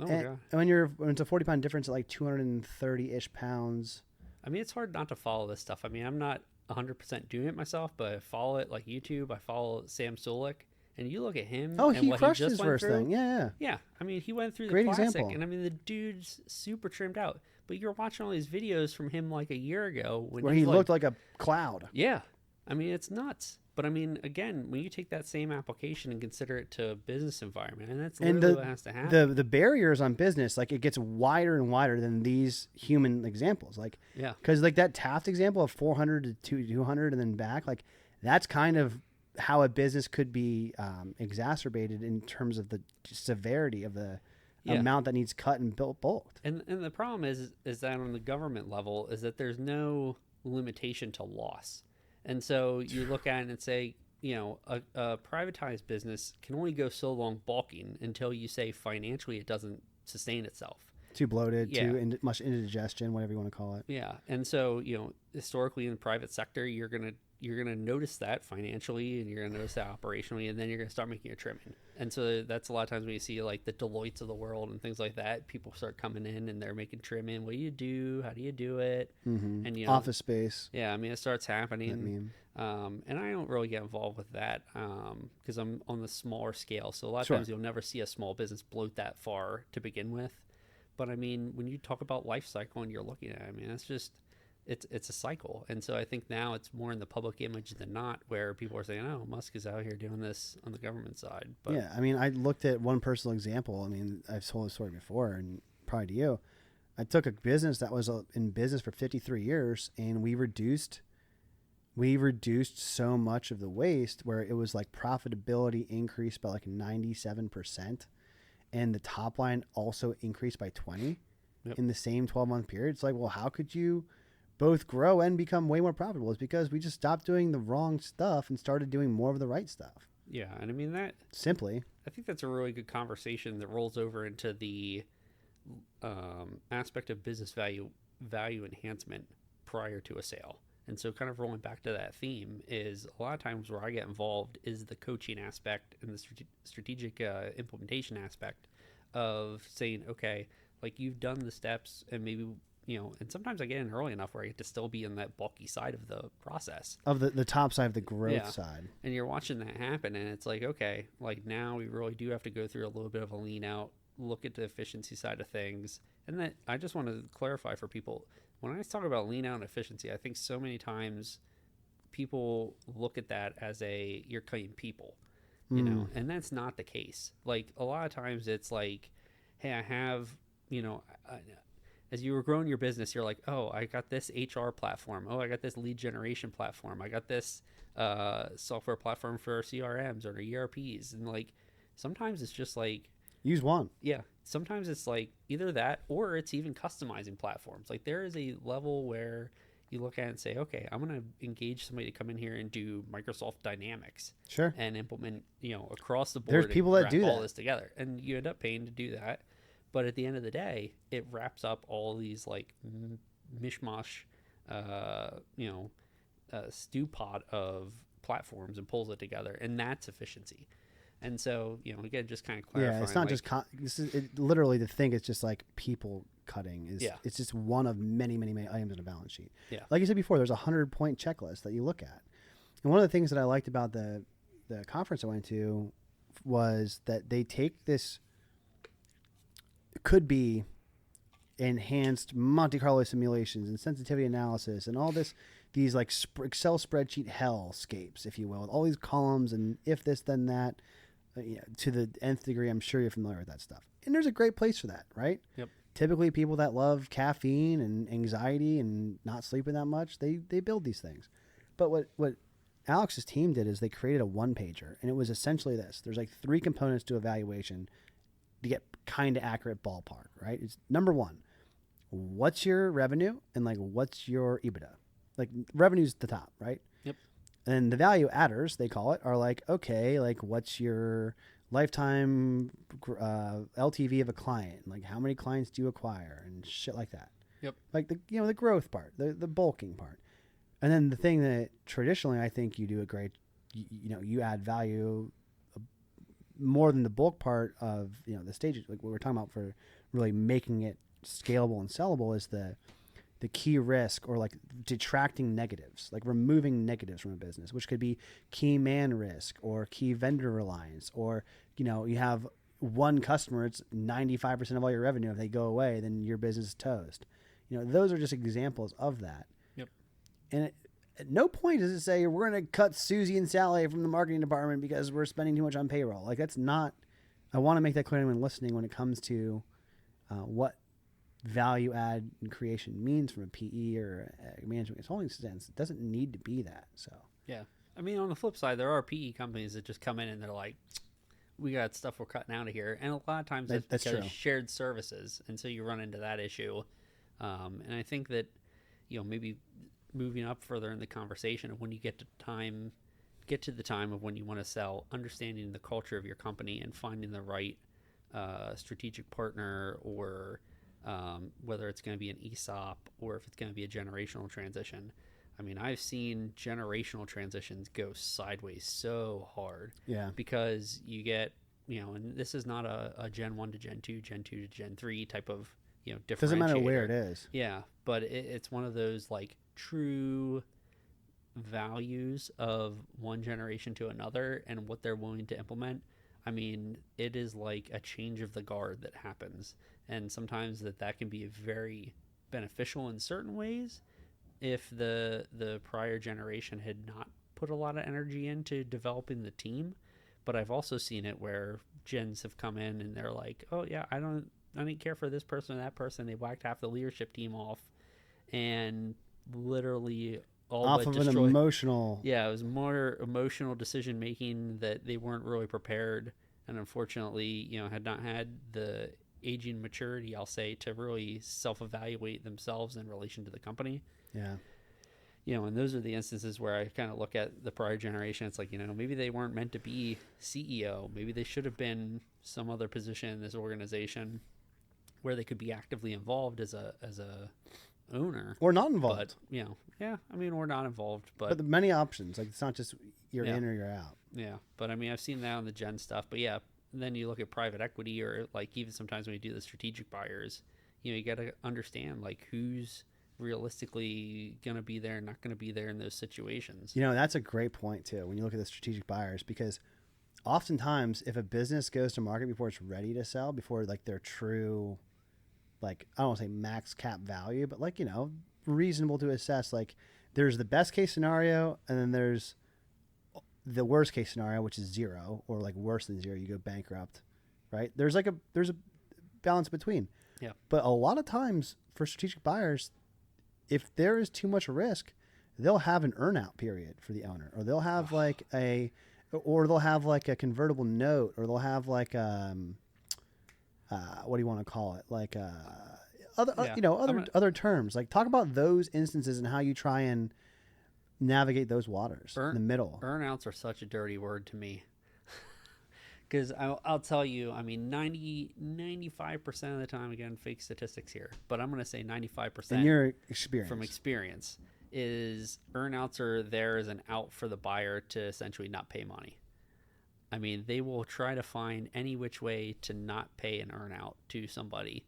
Oh my God.
And when it's a 40-pound difference at like 230-ish pounds.
I mean, it's hard not to follow this stuff. I mean, I'm not 100% doing it myself, but I follow it like YouTube. I follow Sam Sulek, and you look at him.
Oh,
and
he
what
crushed
he just
his
went
first
through.
thing. Yeah.
Yeah. I mean, he went through
Great
the classic,
example.
and I mean, the dude's super trimmed out. But you're watching all these videos from him like a year ago
where he looked like a cloud.
Yeah. I mean, it's nuts. But I mean, again, when you take that same application and consider it to a business environment, and that's literally what has to happen.
The barriers on business, like, it gets wider and wider than these human examples. Like, because like that Taft example of 400 to 200 and then back, like, that's kind of how a business could be exacerbated in terms of the severity of the amount that needs cut and bulked.
And the problem is that on the government level is that there's no limitation to loss. And so you look at it and say, a privatized business can only go so long bulking until you say financially it doesn't sustain itself.
Too bloated,
Yeah.
much indigestion, whatever you want to call it.
Yeah, and so historically in the private sector, you're gonna notice that financially, and you're gonna notice that operationally, and then you're gonna start making a trimming. And so that's a lot of times when you see like the Deloittes of the world and things like that, people start coming in and they're making trimming. What do you do? How do you do it?
Mm-hmm.
And
Office Space.
Yeah, I mean it starts happening.
That meme.
And I don't really get involved with that because I'm on the smaller scale. So a lot of
Sure.
times you'll never see a small business bloat that far to begin with. But I mean, when you talk about life cycle and you're looking at it, I mean, it's just, it's a cycle. And so I think now it's more in the public image than not, where people are saying, oh, Musk is out here doing this on the government side. But
yeah, I mean, I looked at one personal example. I mean, I've told this story before, and probably to you. I took a business that was in business for 53 years, and we reduced so much of the waste where it was like profitability increased by like 97%. And the top line also increased by 20 in the same 12-month period. It's like, well, how could you both grow and become way more profitable? It's because we just stopped doing the wrong stuff and started doing more of the right stuff.
Yeah, and I mean that
simply.
I think that's a really good conversation that rolls over into the aspect of business value enhancement prior to a sale. And so kind of rolling back to that theme is a lot of times where I get involved is the coaching aspect and the strategic implementation aspect of saying, okay, like you've done the steps and maybe, and sometimes I get in early enough where I get to still be in that bulky side of the process.
Of the top side of the growth side.
And you're watching that happen and it's like, okay, like now we really do have to go through a little bit of a lean out, look at the efficiency side of things. And that I just want to clarify for people, when I talk about lean out and efficiency, I think so many times people look at that as you're cutting people, and that's not the case. Like a lot of times it's like, hey, I have, as you were growing your business, you're like, oh, I got this HR platform. Oh, I got this lead generation platform. I got this software platform for CRMs or ERPs. And like, sometimes it's just like,
use one.
Yeah. Sometimes it's like either that or it's even customizing platforms. Like there is a level where you look at it and say, okay, I'm going to engage somebody to come in here and do Microsoft Dynamics.
Sure.
And implement, across the board.
There's people that do
all
that.
This together. And you end up paying to do that. But at the end of the day, it wraps up all these like mishmash, stew pot of platforms and pulls it together. And that's efficiency. And so, again, just kind of clarifying.
Yeah, it's not just this is literally the thing. It's just like people cutting is.
Yeah.
It's just one of many, many, many items in a balance sheet.
Yeah.
Like you said before, there's a 100-point checklist that you look at, and one of the things that I liked about the conference I went to was that they take this could be enhanced Monte Carlo simulations and sensitivity analysis and all these like Excel spreadsheet hellscapes, if you will, with all these columns and if this then that. To the nth degree, I'm sure you're familiar with that stuff. And there's a great place for that, right?
Yep.
Typically, people that love caffeine and anxiety and not sleeping that much, they build these things. But what Alex's team did is they created a one-pager, and it was essentially this. There's like 3 components to evaluation to get kind of accurate ballpark, right? It's number 1, what's your revenue and like what's your EBITDA? Like revenue's the top, right?
Yep.
And the value adders, they call it, are like, okay, like what's your lifetime LTV of a client? Like how many clients do you acquire and shit like that.
Yep.
Like the growth part, the bulking part. And then the thing that traditionally I think you do a great, you add value more than the bulk part of, the stages, like what we're talking about for really making it scalable and sellable is the key risk or like detracting negatives, like removing negatives from a business, which could be key man risk or key vendor reliance, or, you have one customer, it's 95% of all your revenue. If they go away, then your business is toast. Those are just examples of that.
Yep.
And at no point does it say we're going to cut Susie and Sally from the marketing department because we're spending too much on payroll. Like that's not, I want to make that clear to anyone listening when it comes to what value add and creation means from a PE or a management consulting sense. It doesn't need to be that. So
yeah, I mean, on the flip side, there are PE companies that just come in and they're like, we got stuff we're cutting out of here, and a lot of times that's because
true.
Shared services, and so you run into that issue. And I think that maybe moving up further in the conversation of when you get to time get to the time of when you want to sell, understanding the culture of your company and finding the right strategic partner, or whether it's going to be an ESOP or if it's going to be a generational transition. I mean, I've seen generational transitions go sideways so hard.
Yeah.
Because you get, and this is not a Gen 1 to Gen 2, Gen 2 to Gen 3 type of, differentiator.
Doesn't matter where it is.
Yeah. But it's one of those like true values of one generation to another and what they're willing to implement. I mean, it is like a change of the guard that happens. And sometimes that can be very beneficial in certain ways if the prior generation had not put a lot of energy into developing the team. But I've also seen it where gens have come in and they're like, oh yeah, I didn't care for this person or that person. They whacked half the leadership team off and literally all
Off
but
of
destroyed.
An emotional.
Yeah, it was more emotional decision making that they weren't really prepared, and unfortunately, had not had the aging maturity, I'll say, to really self-evaluate themselves in relation to the company.
Yeah.
And those are the instances where I kind of look at the prior generation. It's like, maybe they weren't meant to be CEO. Maybe they should have been some other position in this organization where they could be actively involved as a owner,
or not involved.
But or not involved.
But the many options. Like, it's not just you're in or you're out.
Yeah, but I mean, I've seen that on the gen stuff. But yeah, then you look at private equity, or like even sometimes when you do the strategic buyers, you got to understand like who's realistically going to be there and not going to be there in those situations.
That's a great point too when you look at the strategic buyers, because oftentimes if a business goes to market before it's ready to sell, before like their true, like, I don't want to say max cap value, but like, reasonable to assess, like there's the best case scenario and then there's the worst case scenario, which is zero, or like worse than zero, you go bankrupt, right? There's a balance between.
Yeah.
But a lot of times for strategic buyers, if there is too much risk, they'll have an earn-out period for the owner, or they'll have like a convertible note, or they'll have like what do you want to call it? Like other terms. Like, talk about those instances and how you try and navigate those waters in the middle.
Earnouts are such a dirty word to me. Because I'll tell you, I mean, 95% of the time, again, fake statistics here, but I'm going to say 95%
in your experience.
From experience, is earnouts are there as an out for the buyer to essentially not pay money. I mean, they will try to find any which way to not pay an earnout to somebody,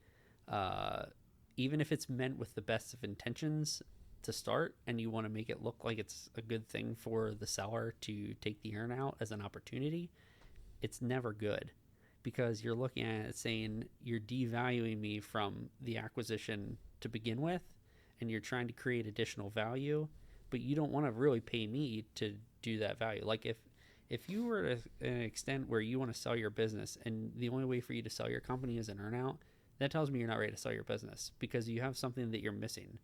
even if it's meant with the best of intentions to start, and you want to make it look like it's a good thing for the seller to take the earnout as an opportunity. It's never good, because you're looking at it saying you're devaluing me from the acquisition to begin with, and you're trying to create additional value, but you don't want to really pay me to do that value. Like if you were to an extent where you want to sell your business and the only way for you to sell your company is an earnout, that tells me you're not ready to sell your business, because you have something that you're missing.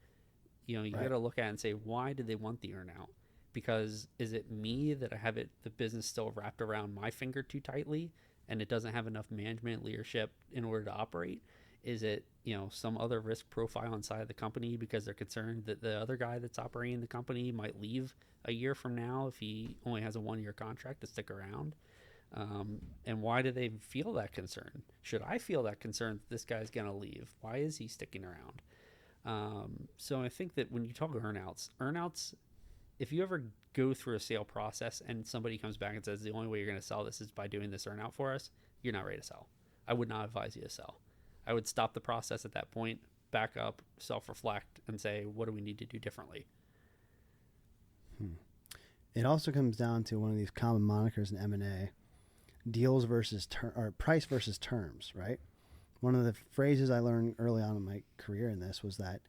You
Right.
got to look at it and say, why did they want the earnout? Because is it me that I have the business still wrapped around my finger too tightly and it doesn't have enough management leadership in order to operate? Is it, some other risk profile inside of the company because they're concerned that the other guy that's operating the company might leave a year from now if he only has a 1-year contract to stick around? And why do they feel that concern? Should I feel that concern that this guy's going to leave? Why is he sticking around? So I think that when you talk earnouts, if you ever go through a sale process and somebody comes back and says the only way you're going to sell this is by doing this earnout for us, you're not ready to sell. I would not advise you to sell. I would stop the process at that point, back up, self-reflect, and say, what do we need to do differently?
It also comes down to one of these common monikers in M&A, deals versus or price versus terms, right? One of the phrases I learned early on in my career in this was that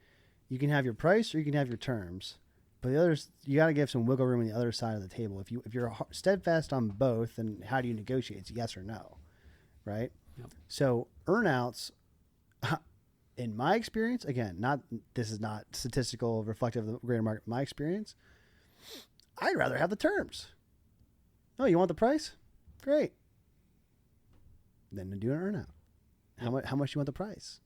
you can have your price or you can have your terms, but the others, you got to give some wiggle room on the other side of the table. If you're steadfast on both, then how do you negotiate? It's yes or no, right?
Yep.
So earnouts, in my experience, again, this is not statistical reflective of the greater market. My experience, I'd rather have the terms. Oh, you want the price? Great. Then do an earnout. How much do you want the price?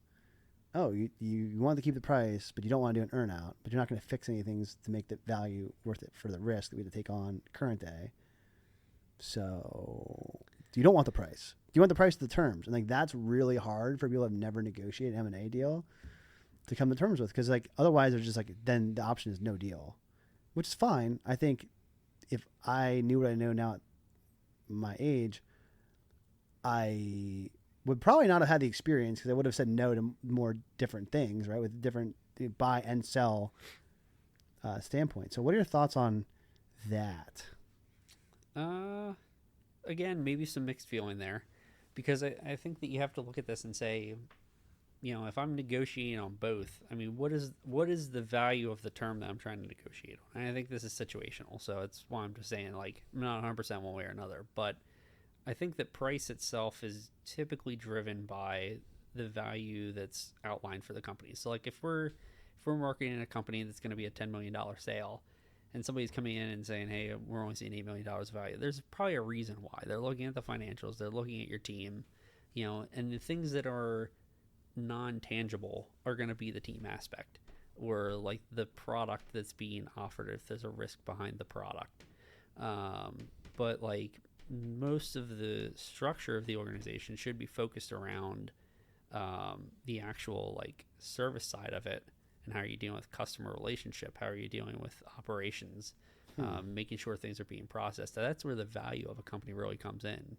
Oh, you want to keep the price, but you don't want to do an earnout, but you're not going to fix anything to make the value worth it for the risk that we have to take on current day. So you don't want the price. You want the price of the terms. And like that's really hard for people who have never negotiated an M&A deal to come to terms with, because like otherwise they're just like, then the option is no deal, which is fine. I think if I knew what I know now at my age, I would probably not have had the experience because I would have said no to more different things, right? With different buy and sell standpoint. So what are your thoughts on that?
Again, maybe some mixed feeling there, because I think that you have to look at this and say, if I'm negotiating on both, I mean, what is the value of the term that I'm trying to negotiate on? And I think this is situational, so it's why I'm just saying, like, I'm not 100% one way or another, but I think that price itself is typically driven by the value that's outlined for the company. So, like, if we're marketing a company that's going to be a $10 million sale, and somebody's coming in and saying, hey, we're only seeing $8 million of value, there's probably a reason why. They're looking at the financials, they're looking at your team, and the things that are non-tangible are going to be the team aspect, or like the product that's being offered, if there's a risk behind the product. But like most of the structure of the organization should be focused around the actual like service side of it, and how are you dealing with customer relationship, how are you dealing with operations, making sure things are being processed. That's where the value of a company really comes in.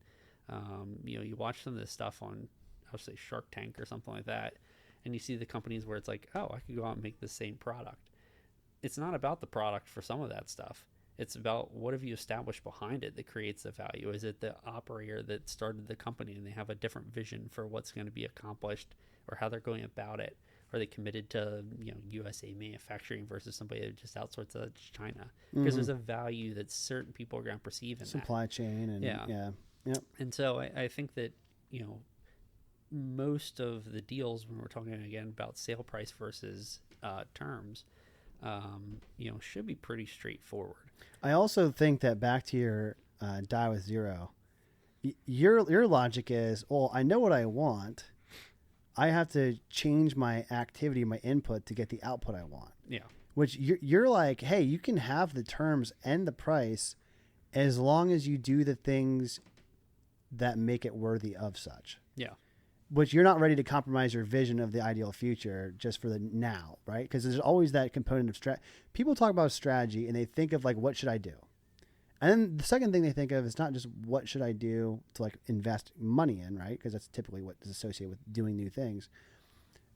You watch some of this stuff on, I'll say, Shark Tank or something like that, and you see the companies where it's like, oh, I could go out and make the same product. It's not about the product for some of that stuff. It's about what have you established behind it that creates the value. Is it the operator that started the company and they have a different vision for what's going to be accomplished or how they're going about it? Are they committed to USA manufacturing versus somebody that just outsources to China? Because there's a value that certain people are going to perceive in
supply
that.
chain and yeah.
And so I think that most of the deals, when we're talking again about sale price versus terms, should be pretty straightforward.
I also think that back to your die with zero, your logic is, well, I know what I want. I have to change my activity, my input to get the output I want.
Yeah.
Which you're like, hey, you can have the terms and the price as long as you do the things that make it worthy of such.
Yeah.
Which you're not ready to compromise your vision of the ideal future just for the now, right? Because there's always that component of strategy. People talk about strategy and they think of like, what should I do? And then the second thing they think of is not just what should I do to like invest money in, right? Because that's typically what is associated with doing new things.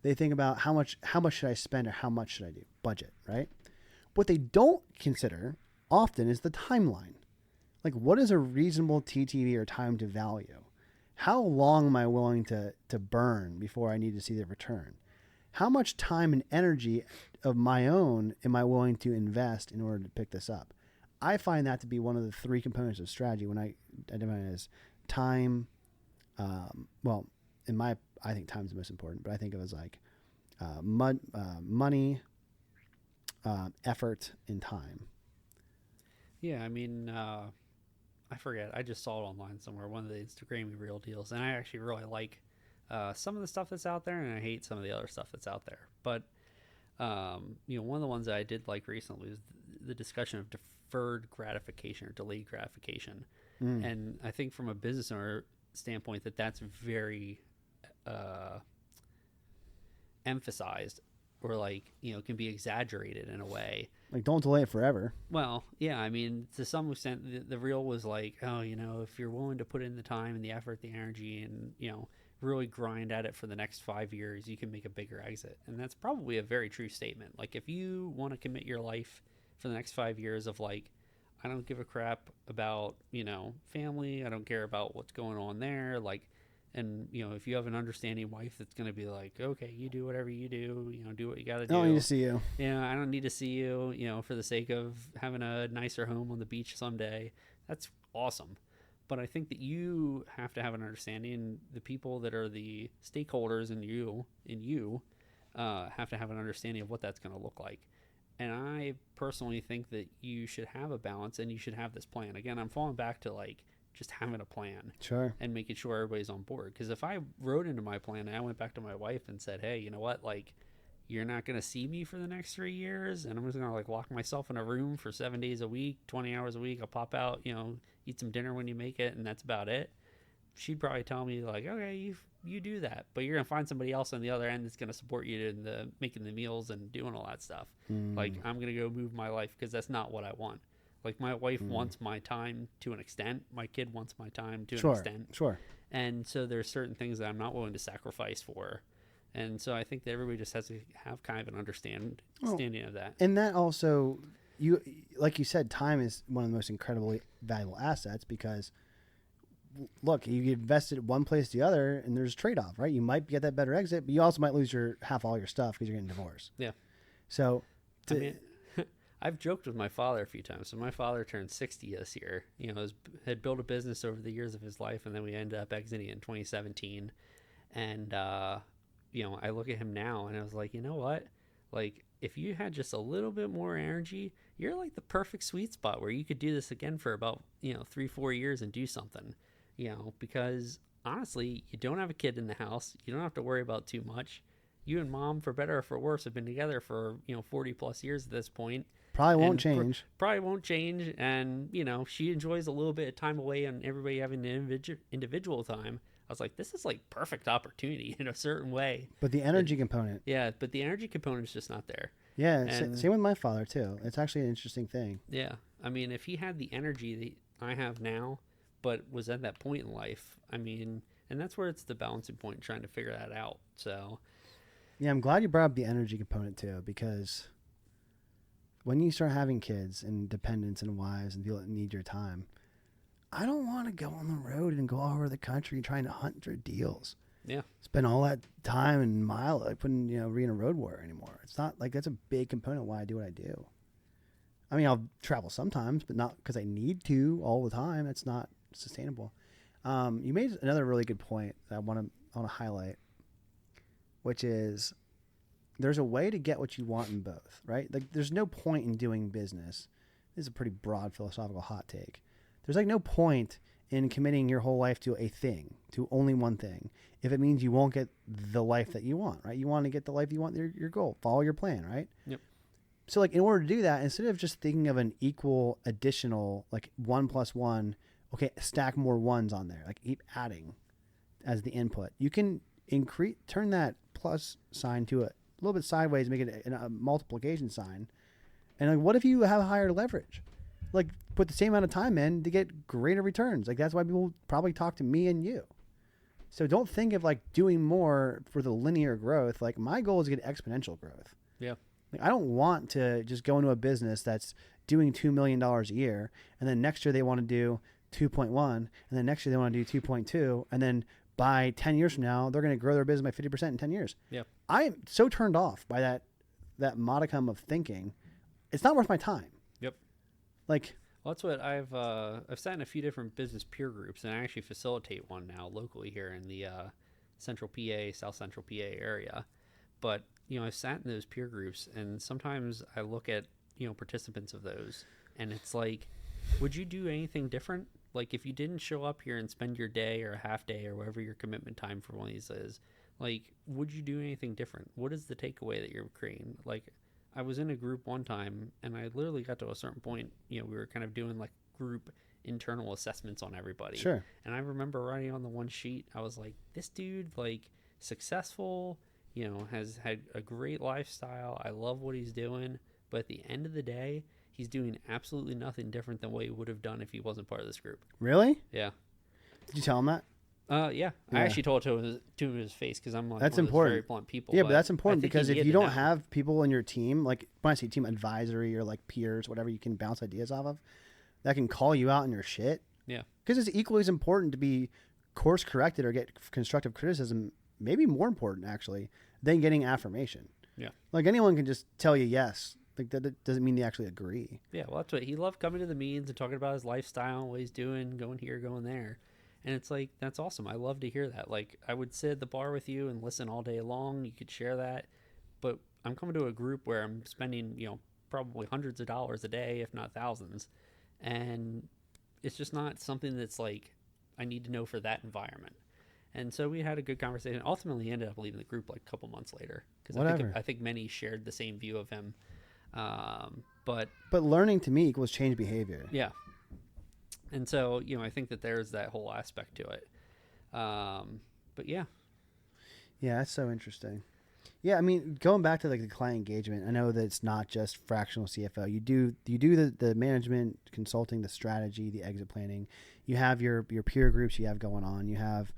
They think about how much should I spend or how much should I do? Budget, right? What they don't consider often is the timeline. Like, what is a reasonable TTV or time to value? How long am I willing to burn before I need to see the return? How much time and energy of my own am I willing to invest in order to pick this up? I find that to be one of the three components of strategy when I identify it as time. I think time is the most important, but I think of it as like money, effort, and time.
Yeah, I mean, I forget. I just saw it online somewhere, one of the Instagram reel deals, and I actually really like some of the stuff that's out there, and I hate some of the other stuff that's out there. But one of the ones that I did like recently was the discussion of deferred gratification or delayed gratification, and I think from a business owner standpoint that's very emphasized, or like can be exaggerated in a way.
Like, don't delay it forever.
Well, yeah, I mean, to some extent, the reel was like, oh, if you're willing to put in the time and the effort, the energy, and, really grind at it for the next 5 years, you can make a bigger exit. And that's probably a very true statement. Like, if you want to commit your life for the next 5 years of like, I don't give a crap about, family, I don't care about what's going on there, like, and if you have an understanding wife that's going to be like, okay, you do whatever you do, do what you got to do.
I don't need to see you.
I don't need to see you, for the sake of having a nicer home on the beach someday. That's awesome. But I think that you have to have an understanding. The people that are the stakeholders in you have to have an understanding of what that's going to look like. And I personally think that you should have a balance and you should have this plan. Again, I'm falling back to like just having a plan,
sure,
and making sure everybody's on board. Because if I wrote into my plan and I went back to my wife and said, hey, you know what, like, you're not going to see me for the next 3 years, and I'm just going to like lock myself in a room for 7 days a week, 20 hours a week. I'll pop out, eat some dinner when you make it, and that's about it. She'd probably tell me like, okay, you do that, but you're going to find somebody else on the other end that's going to support you in the making the meals and doing all that stuff. Like, I'm going to go move my life because that's not what I want. Like, my wife wants my time to an extent. My kid wants my time to an extent.
Sure.
And so there's certain things that I'm not willing to sacrifice for. And so I think that everybody just has to have kind of an understanding of that.
And that also, like you said, time is one of the most incredibly valuable assets because, look, you invested one place to the other, and there's a trade-off, right? You might get that better exit, but you also might lose all your stuff because you're getting divorced.
Yeah.
So,
I've joked with my father a few times. So my father turned 60 this year. Had built a business over the years of his life, and then we ended up exiting in 2017. And I look at him now, and I was like, you know what? Like, if you had just a little bit more energy, you're like the perfect sweet spot where you could do this again for about 3-4 years and do something. Because honestly, you don't have a kid in the house. You don't have to worry about too much. You and mom, for better or for worse, have been together for 40 plus years at this point.
Probably won't change.
Probably won't change. And, she enjoys a little bit of time away and everybody having individual time. I was like, this is like perfect opportunity in a certain way.
But the energy component.
Yeah, but the energy component is just not there.
Yeah, same with my father, too. It's actually an interesting thing.
Yeah. I mean, if he had the energy that I have now, but was at that point in life, I mean, and that's where it's the balancing point, trying to figure that out. So,
yeah, I'm glad you brought up the energy component, too, because when you start having kids and dependents and wives and people that need your time, I don't want to go on the road and go all over the country trying to hunt for deals.
Yeah.
Spend all that time and mile I couldn't, be in a road warrior anymore. It's not like that's a big component of why I do what I do. I mean, I'll travel sometimes, but not because I need to all the time. It's not sustainable. You made another really good point that I want to highlight, which is there's a way to get what you want in both, right? Like, there's no point in doing business. This is a pretty broad philosophical hot take. There's like no point in committing your whole life to a thing, to only one thing, if it means you won't get the life that you want, right? You want to get the life you want, your goal, follow your plan, right?
Yep.
So like, in order to do that, instead of just thinking of an equal additional, like 1 + 1, okay, stack more ones on there, like keep adding as the input. You can turn that plus sign to a little bit sideways, make it a multiplication sign. And like, what if you have higher leverage? Like, put the same amount of time in to get greater returns. Like, that's why people probably talk to me and you. So don't think of like doing more for the linear growth. Like, my goal is to get exponential growth.
Yeah.
Like, I don't want to just go into a business that's doing $2 million a year, and then next year they want to do 2.1, and then next year they want to do 2.2, and then by 10 years from now, they're going to grow their business by 50% in 10 years.
Yeah.
I am so turned off by that modicum of thinking. It's not worth my time.
Yep.
Like,
well, that's what I've sat in a few different business peer groups, and I actually facilitate one now locally here in the Central PA, South Central PA area. But I've sat in those peer groups, and sometimes I look at participants of those, and it's like, would you do anything different? Like, if you didn't show up here and spend your day or a half day or whatever your commitment time for one of these is, like, would you do anything different? What is the takeaway that you're creating? Like, I was in a group one time, and I literally got to a certain point, we were kind of doing like group internal assessments on everybody.
Sure.
And I remember writing on the one sheet, I was like, this dude, like, successful, has had a great lifestyle. I love what he's doing. But at the end of the day, he's doing absolutely nothing different than what he would have done if he wasn't part of this group.
Really?
Yeah.
Did you tell him that?
Yeah. I actually told it to him in his face because I'm like,
that's
one
important.
Of those very blunt people.
Yeah, but that's important because if you don't
know.
have people in your team, like when I say team, advisory or like peers, whatever you can bounce ideas off of, that can call you out on your shit.
Yeah.
Because it's equally as important to be course corrected or get constructive criticism, maybe more important actually, than getting affirmation.
Yeah.
Like, anyone can just tell you yes. Like, that doesn't mean they actually agree.
Yeah, well, that's what he loved, coming to the meetings and talking about his lifestyle, what he's doing, going here, going there. And it's like, that's awesome. I love to hear that. Like, I would sit at the bar with you and listen all day long. You could share that. But I'm coming to a group where I'm spending, probably hundreds of dollars a day, if not thousands. And it's just not something that's like, I need to know for that environment. And so we had a good conversation. Ultimately, he ended up leaving the group like a couple months later because
Whatever.
I think many shared the same view of him. But
But learning to me equals change behavior.
yeah, and so I think that there's that whole aspect to it. But yeah,
Yeah, that's so interesting. Yeah, I mean, going back to like the client engagement, I know that it's not just fractional CFO. You do the management consulting, the strategy, the exit planning. You have your peer groups you have going on. You have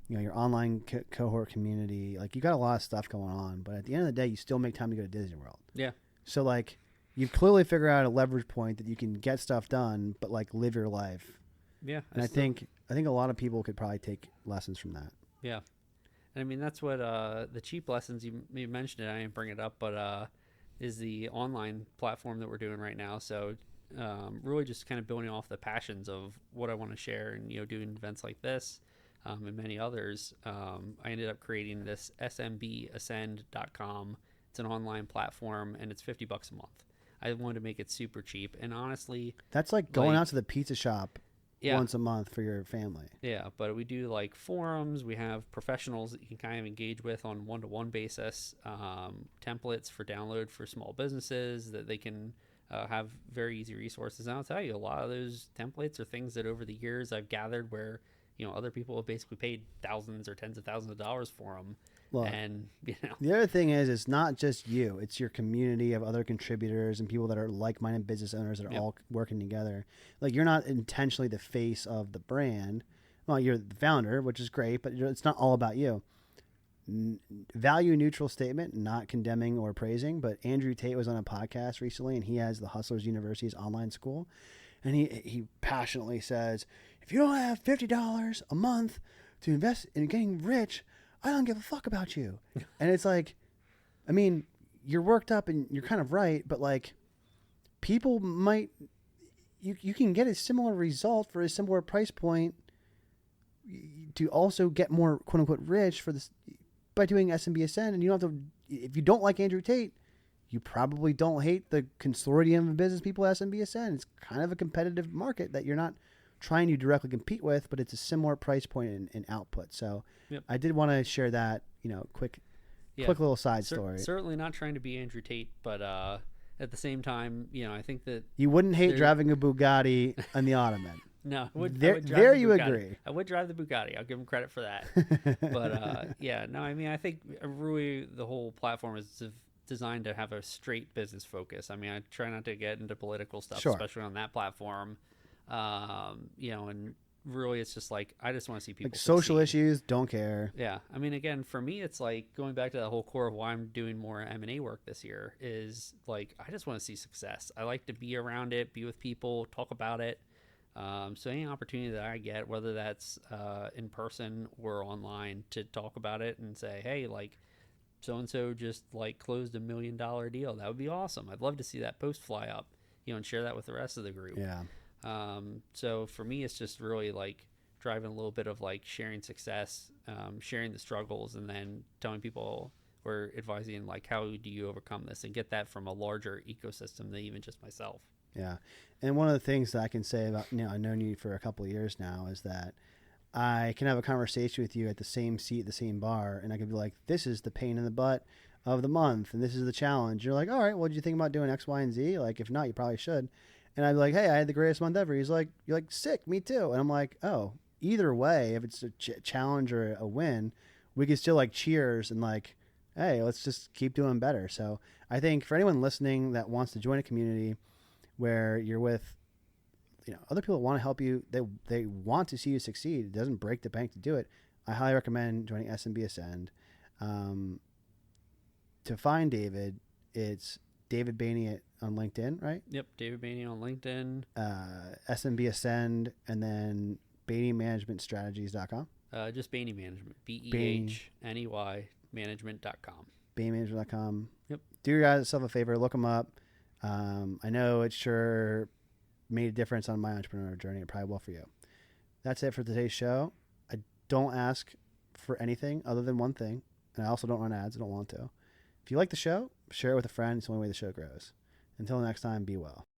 your online cohort community. Like you got a lot of stuff going on, but at the end of the day, you still make time to go to Disney World.
yeah,
So like you've clearly figured out a leverage point that you can get stuff done, but like live your life.
yeah.
And I think a lot of people could probably take lessons from that.
yeah. And I mean, that's what the cheap lessons you mentioned it. I didn't bring it up, but is the online platform that we're doing right now. So really just kind of building off the passions of what I want to share, and doing events like this and many others. I ended up creating this smgascend.com. It's an online platform, and it's $50 a month. I wanted to make it super cheap, and honestly,
That's like going out to the pizza shop
yeah,
once a month for your family.
yeah, but we do like forums. We have professionals that you can kind of engage with on one-to-one basis. Templates for download for small businesses that they can have very easy resources. And I'll tell you, a lot of those templates are things that over the years I've gathered where other people have basically paid thousands or tens of thousands of dollars for them.
Look,
And
the other thing is, it's not just you; it's your community of other contributors and people that are like-minded business owners that are all working together. Like you're not intentionally the face of the brand. Well, you're the founder, which is great, but it's not all about you. Value neutral statement, not condemning or praising. But Andrew Tate was on a podcast recently, and he has the Hustlers University's online school, and he passionately says, if you don't have $50 a month to invest in getting rich, I don't give a fuck about you. And it's like, I mean, you're worked up and you're kind of right, but like people might, you can get a similar result for a similar price point to also get more quote unquote rich for this by doing SMBSN. And you don't have to, if you don't like Andrew Tate, you probably don't hate the consortium of business people at SMBSN. It's kind of a competitive market that you're not trying to directly compete with, but it's a similar price point and output. So I did want to share that, quick little side story.
Certainly not trying to be Andrew Tate, but at the same time, I think that
you wouldn't hate driving a Bugatti on the Ottoman.
No, I would
there
drive
you
Bugatti.
agree.
I would drive the Bugatti. I'll give him credit for that. But yeah, no, I mean, I think really the whole platform is designed to have a straight business focus. I mean, I try not to get into political stuff, especially on that platform. And really it's just like I just want to see people
like social
succeed.
issues, don't care.
Yeah, I mean, again, for me, it's like going back to the whole core of why I'm doing more M&A work this year is like I just want to see success. I like to be around it, be with people, talk about it. So any opportunity that I get, whether that's in person or online, to talk about it and say, hey, like so and so just like closed $1 million deal, that would be awesome. I'd love to see that post fly up, and share that with the rest of the group.
Yeah.
So for me, it's just really like driving a little bit of like sharing success, sharing the struggles, and then telling people or advising like how do you overcome this and get that from a larger ecosystem than even just myself.
Yeah. And one of the things that I can say about, I've known you for a couple of years now is that I can have a conversation with you at the same seat, the same bar, and I can be like, this is the pain in the butt of the month, and this is the challenge. You're like, all right, well, did you think about doing X, Y, and Z? Like, if not, you probably should. And I'd be like, hey, I had the greatest month ever. He's like, you're like, sick, me too. And I'm like, oh, either way, if it's a challenge or a win, we can still like cheers and like, hey, let's just keep doing better. So I think for anyone listening that wants to join a community where you're with, other people that want to help you, they want to see you succeed. It doesn't break the bank to do it. I highly recommend joining SMB Ascend. To find David, it's David Behney on LinkedIn, right?
Yep, David Behney on LinkedIn.
SMB Ascend, and then Behney Management Strategies.com.
Just Behney Management, BEHNEY management.com.
BehneyManagement.com.
Yep.
Do yourself a favor, look them up. I know it sure made a difference on my entrepreneur journey. It probably will for you. That's it for today's show. I don't ask for anything other than one thing, and I also don't run ads. I don't want to. If you like the show, share it with a friend. It's the only way the show grows. Until next time, be well.